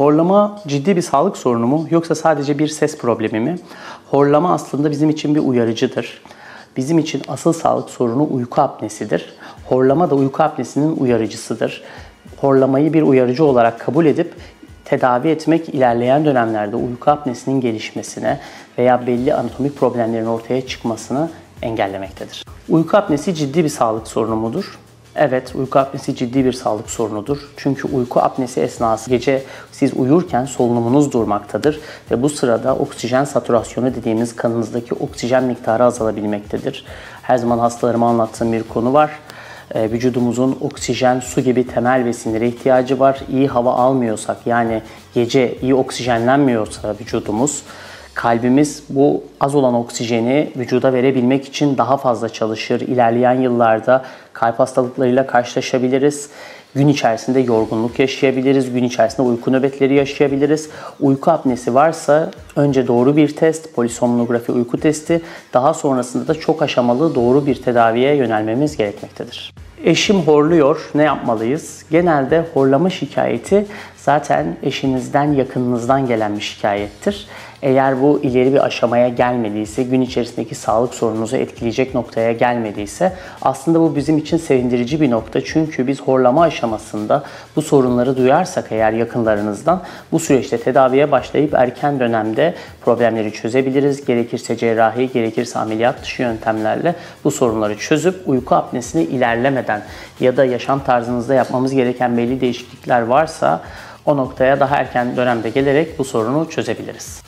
Horlama ciddi bir sağlık sorunu mu yoksa sadece bir ses problemi mi? Horlama aslında bizim için bir uyarıcıdır. Bizim için asıl sağlık sorunu uyku apnesidir. Horlama da uyku apnesinin uyarıcısıdır. Horlamayı bir uyarıcı olarak kabul edip tedavi etmek ilerleyen dönemlerde uyku apnesinin gelişmesine veya belli anatomik problemlerin ortaya çıkmasını engellemektedir. Uyku apnesi ciddi bir sağlık sorunu mudur? Evet, uyku apnesi ciddi bir sağlık sorunudur. Çünkü uyku apnesi esnası gece siz uyurken solunumunuz durmaktadır ve bu sırada oksijen satürasyonu dediğimiz kanınızdaki oksijen miktarı azalabilmektedir. Her zaman hastalarıma anlattığım bir konu var. Vücudumuzun oksijen, su gibi temel besinlere ihtiyacı var. İyi hava almıyorsak, yani gece iyi oksijenlenmiyorsa vücudumuz, kalbimiz bu az olan oksijeni vücuda verebilmek için daha fazla çalışır. İlerleyen yıllarda kalp hastalıklarıyla karşılaşabiliriz. Gün içerisinde yorgunluk yaşayabiliriz. Gün içerisinde uyku nöbetleri yaşayabiliriz. Uyku apnesi varsa önce doğru bir test, polisomnografi uyku testi, daha sonrasında da çok aşamalı doğru bir tedaviye yönelmemiz gerekmektedir. Eşim horluyor, ne yapmalıyız? Genelde horlama şikayeti zaten eşinizden, yakınınızdan gelen bir şikayettir. Eğer bu ileri bir aşamaya gelmediyse, gün içerisindeki sağlık sorununuzu etkileyecek noktaya gelmediyse aslında bu bizim için sevindirici bir nokta. Çünkü biz horlama aşamasında bu sorunları duyarsak eğer yakınlarınızdan bu süreçte tedaviye başlayıp erken dönemde problemleri çözebiliriz. Gerekirse cerrahi, gerekirse ameliyat dışı yöntemlerle bu sorunları çözüp uyku apnesini ilerlemeden ya da yaşam tarzınızda yapmamız gereken belli değişiklikler varsa o noktaya daha erken dönemde gelerek bu sorunu çözebiliriz.